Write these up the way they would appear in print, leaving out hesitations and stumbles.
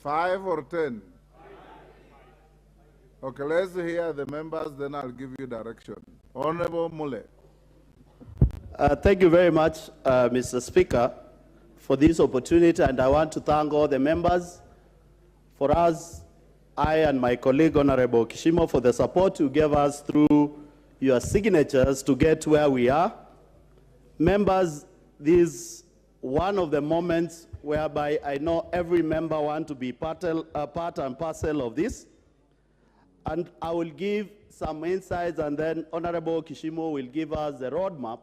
5 or 10? Okay, let's hear the members, then I'll give you direction. Honorable Mule. Thank you very much, Mr. Speaker, for this opportunity, and I want to thank all the members for us, I and my colleague, Honorable Kishimo, for the support you gave us through your signatures to get where we are. Members, this is one of the moments whereby I know every member wants to be part and parcel of this. And I will give some insights, and then Honorable Kishimo will give us the roadmap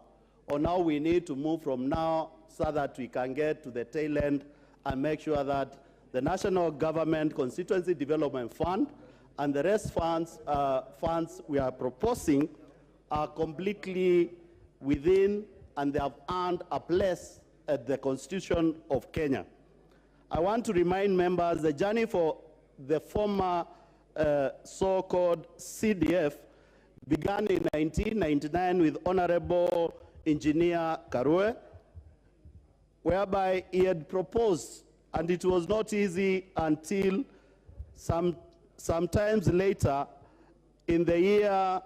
on how we need to move from now so that we can get to the tail end and make sure that the National Government Constituency Development Fund and the rest funds we are proposing are completely within, and they have earned a place at the Constitution of Kenya. I want to remind members the journey for the former so-called CDF began in 1999 with Honorable Engineer Karue, whereby he had proposed, and it was not easy until sometimes later in the year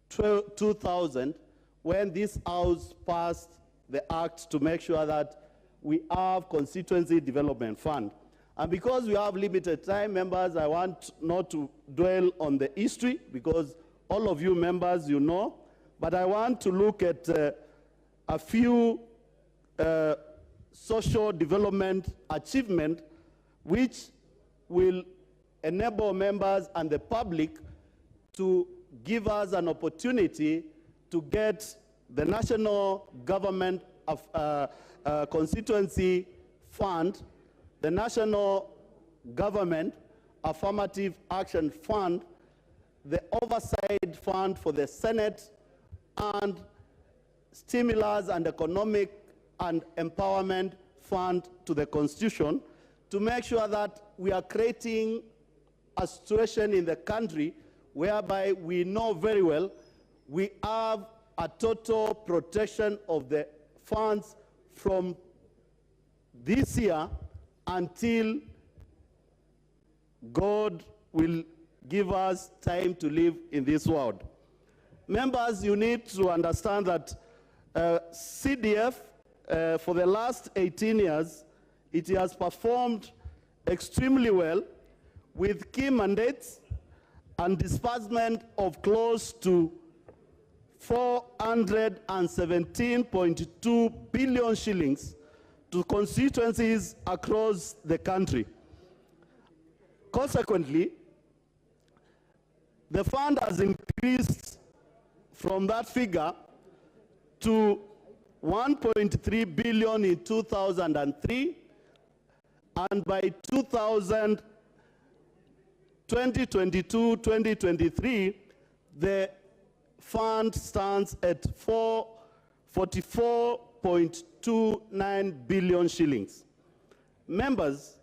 2000, when this House passed the act to make sure that we have Constituency Development Fund. And because we have limited time, members, I want not to dwell on the history, because all of you members, you know, but I want to look at a few social development achievements which will enable members and the public to give us an opportunity to get the National Government of Constituency Fund, the National Government Affirmative Action Fund, the Oversight Fund for the Senate, and Stimulus and Economic and Empowerment Fund to the Constitution, to make sure that we are creating a situation in the country whereby we know very well we have a total protection of the funds from this year until God will give us time to live in this world. Members, you need to understand that CDF, for the last 18 years, it has performed extremely well with key mandates and disbursement of close to 417.2 billion shillings to constituencies across the country. Consequently, the fund has increased from that figure to 1.3 billion in 2003, and by 2022-2023, the fund stands at 44.29 billion shillings. Members,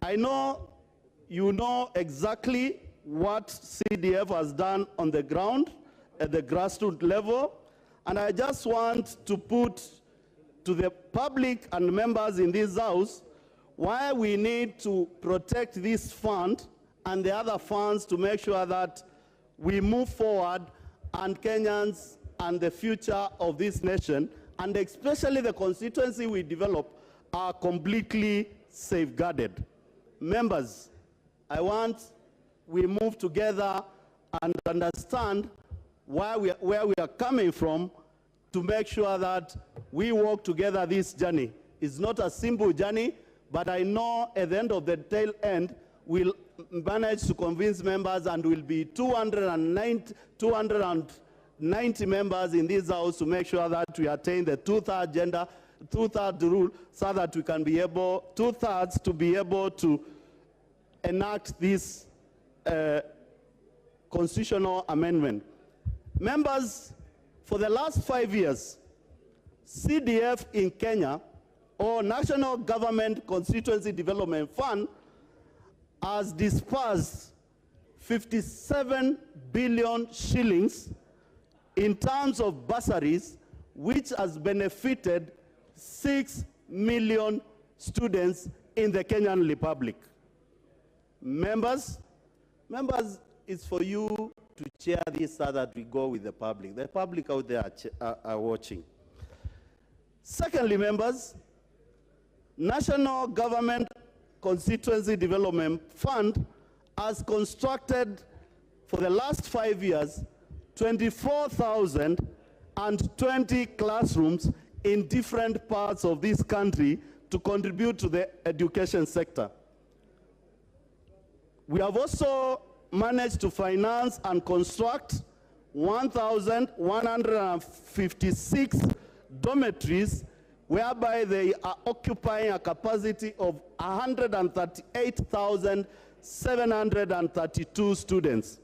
I know you know exactly what CDF has done on the ground at the grassroots level, and I just want to put to the public and members in this house why we need to protect this fund and the other funds to make sure that we move forward and Kenyans and the future of this nation, and especially the constituency we develop, are completely safeguarded. Members, I want we move together and understand where we are coming from to make sure that we walk together this journey. It's not a simple journey, but I know at the end of the tail end, we'll manage to convince members, and will be 290 members in this house to make sure that we attain the two-thirds rule, so that we can be able, two-thirds, to be able to enact this constitutional amendment. Members, for the last 5 years, CDF in Kenya, or National Government Constituency Development Fund, has disbursed 57 billion shillings in terms of bursaries, which has benefited 6 million students in the Kenyan Republic. Members, it's for you to chair this so that we go with the public. The public out there are watching. Secondly, members, National Government Constituency Development Fund has constructed for the last 5 years 24,020 classrooms in different parts of this country to contribute to the education sector. We have also managed to finance and construct 1,156 dormitories, whereby they are occupying a capacity of 138,732 students.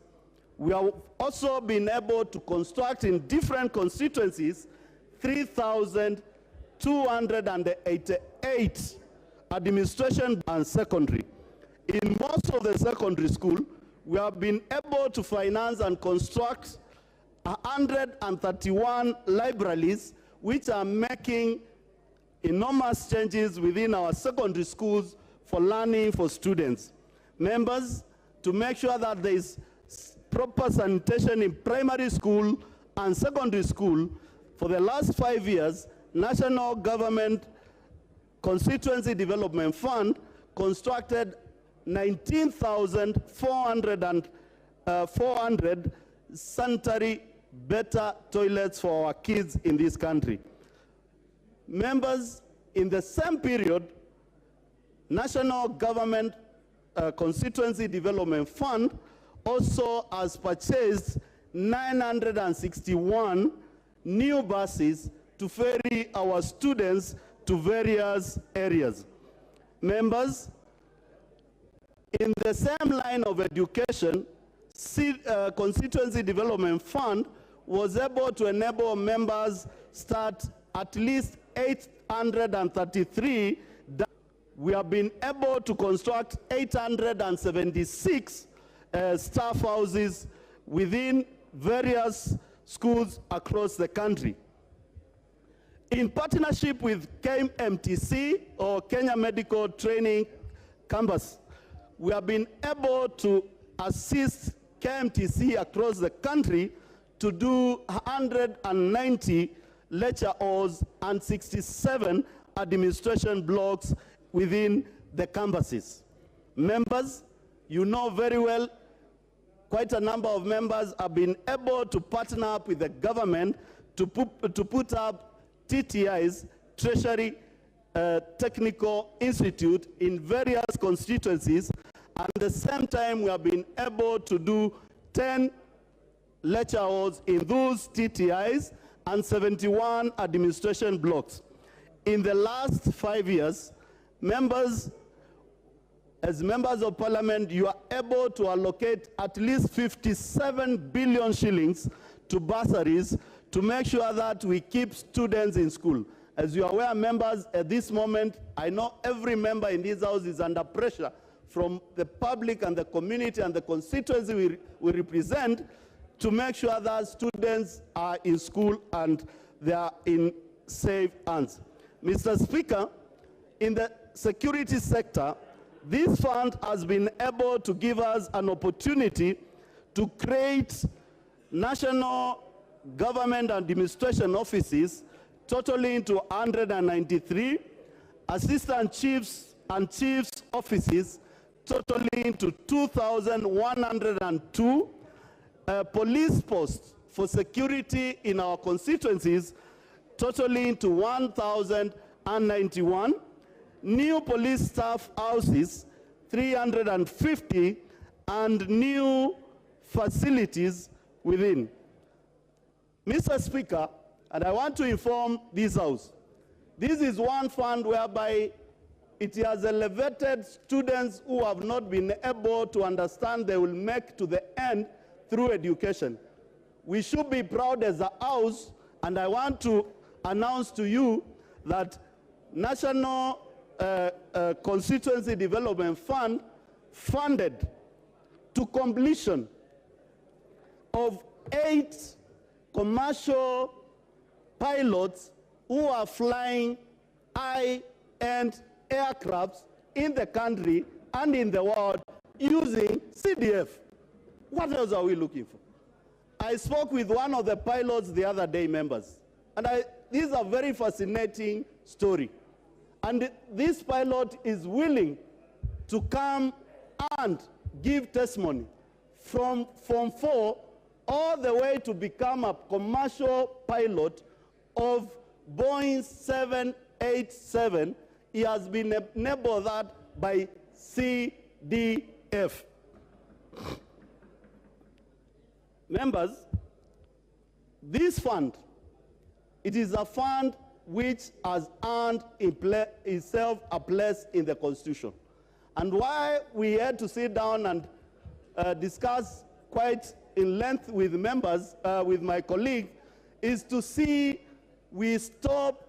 We have also been able to construct in different constituencies 3,288 administration and secondary. In most of the secondary school, we have been able to finance and construct 131 libraries, which are making enormous changes within our secondary schools for learning for students. Members, to make sure that there is proper sanitation in primary school and secondary school, for the last 5 years, National Government Constituency Development Fund constructed 19,400 sanitary better toilets for our kids in this country. Members, in the same period, National Government Constituency Development Fund also has purchased 961 new buses to ferry our students to various areas. Members, in the same line of education, Constituency Development Fund was able to enable members start at least 833. We have been able to construct 876 staff houses within various schools across the country. In partnership with KMTC, or Kenya Medical Training Kamba'S, we have been able to assist KMTC across the country to do 190 lecture halls and 67 administration blocks within the campuses. Members, you know very well, quite a number of members have been able to partner up with the government to put up TTIs, Treasury Technical Institute, in various constituencies. At the same time, we have been able to do 10 lecture halls in those TTIs and 71 administration blocks. In the last 5 years, members, as members of parliament, you are able to allocate at least 57 billion shillings to bursaries to make sure that we keep students in school. As you are aware, members, at this moment, I know every member in this house is under pressure from the public and the community and the constituency we represent to make sure that students are in school and they are in safe hands. Mr. Speaker, in the security sector, this fund has been able to give us an opportunity to create national government administration offices totaling to 193, assistant chiefs and chiefs offices totaling to 2,102, police posts for security in our constituencies totaling to 1,091, new police staff houses 350, and new facilities within. Mr. Speaker, and I want to inform this House, this is one fund whereby it has elevated students who have not been able to understand they will make to the end through education. We should be proud as a House, and I want to announce to you that National Constituency Development Fund funded to completion of 8 commercial pilots who are flying high-end aircrafts in the country and in the world using CDF. What else are we looking for? I spoke with one of the pilots the other day, members, and this is a very fascinating story. And this pilot is willing to come and give testimony from Form 4 all the way to become a commercial pilot of Boeing 787. He has been enabled that by CDF. Members, this fund, it is a fund which has earned itself a place in the Constitution. And why we had to sit down and discuss quite in length with members, with my colleague, is to see we stop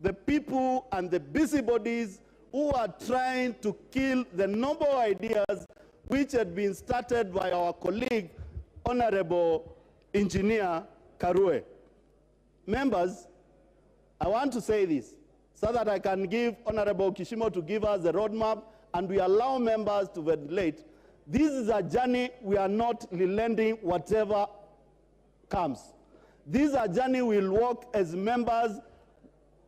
the people and the busybodies who are trying to kill the noble ideas which had been started by our colleague, Honorable Engineer Karue. Members, I want to say this so that I can give Honorable Kishimo to give us the roadmap and we allow members to ventilate. This is a journey we are not relenting whatever comes. This is a journey we'll walk as members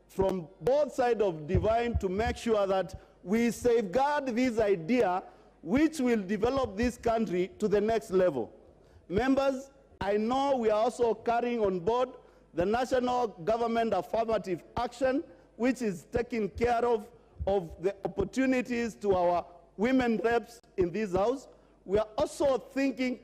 from both sides of divine to make sure that we safeguard this idea which will develop this country to the next level. Members, I know we are also carrying on board the national government affirmative action, which is taking care of the opportunities to our women reps in this house. We are also thinking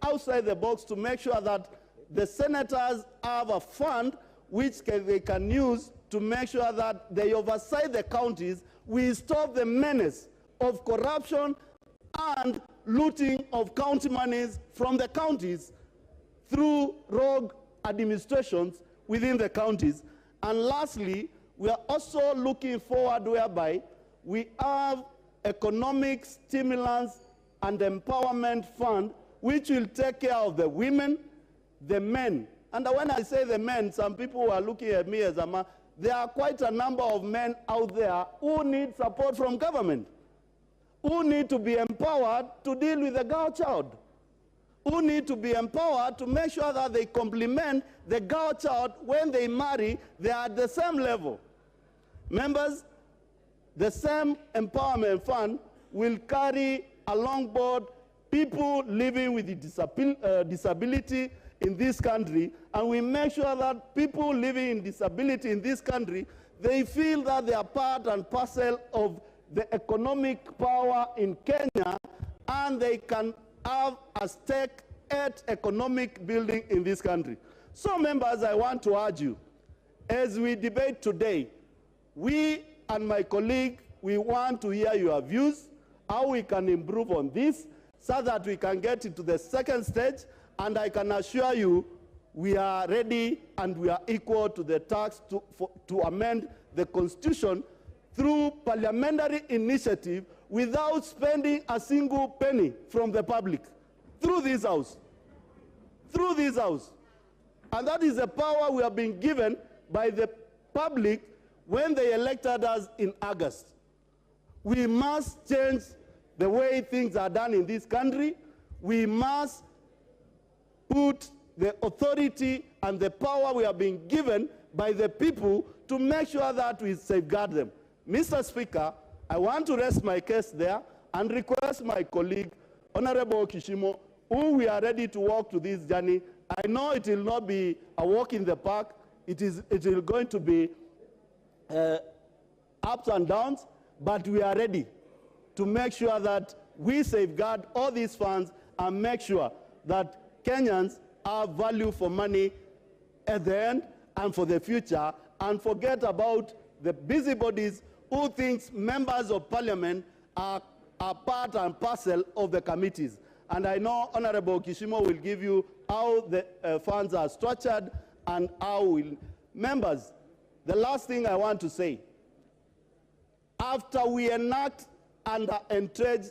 outside the box to make sure that the senators have a fund which they can use to make sure that they oversight the counties. We stop the menace of corruption and looting of county monies from the counties through rogue administrations within the counties. And lastly, we are also looking forward whereby we have economic stimulants and empowerment fund which will take care of the women, the men. And when I say the men, some people are looking at me as a man. There are quite a number of men out there who need support from government, who need to be empowered to deal with the girl child, who need to be empowered to make sure that they complement the girl child when they marry, they are at the same level. Members, the same empowerment fund will carry along board people living with disability in this country, and we make sure that people living in disability in this country, they feel that they are part and parcel of the economic power in Kenya, and they can have a stake at economic building in this country. So, members, I want to urge you, as we debate today, we and my colleague, we want to hear your views, how we can improve on this, so that we can get into the second stage, and I can assure you, we are ready and we are equal to the task to amend the Constitution through parliamentary initiative without spending a single penny from the public, through this House. Through this House. And that is the power we have been given by the public when they elected us in August. We must change the way things are done in this country. We must put the authority and the power we have been given by the people to make sure that we safeguard them. Mr. Speaker, I want to rest my case there and request my colleague, Honorable Kishimo, who we are ready to walk to this journey. I know it will not be a walk in the park. It is going to be ups and downs, but we are ready to make sure that we safeguard all these funds and make sure that Kenyans have value for money at the end and for the future, and forget about the busybodies who think members of parliament are part and parcel of the committees. And I know Honorable Kishimo will give you how the funds are structured and how will. Members, the last thing I want to say, after we enact and entrench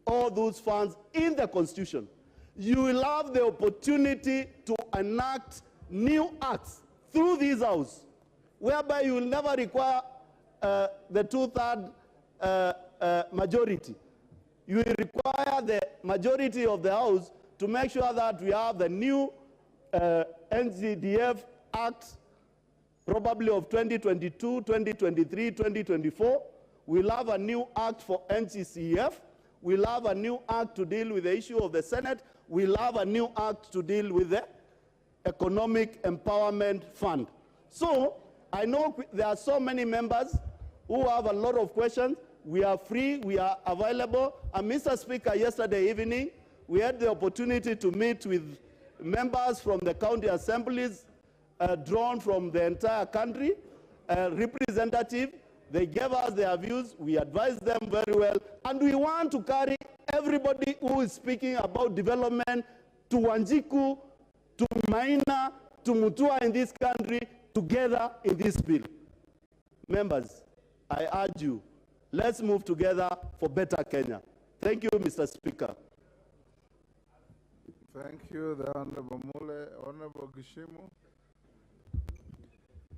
all those funds in the Constitution, you will have the opportunity to enact new acts through this House, whereby you will never require the two-thirds majority. You require the majority of the House to make sure that we have the new NCDF Act, probably of 2022, 2023, 2024. We'll have a new act for NCCF. We'll have a new act to deal with the issue of the Senate. We'll have a new act to deal with the Economic Empowerment Fund. So I know there are so many members who have a lot of questions. We are free, we are available. And Mr. Speaker, yesterday evening, we had the opportunity to meet with members from the county assemblies, drawn from the entire country, representative. They gave us their views, we advised them very well, and we want to carry everybody who is speaking about development to Wanjiku, to Maina, to Mutua in this country, together in this bill. Members, I urge you, let's move together for better Kenya. Thank you, Mr. Speaker. Thank you, the Honorable Mule. Honorable Gishimu.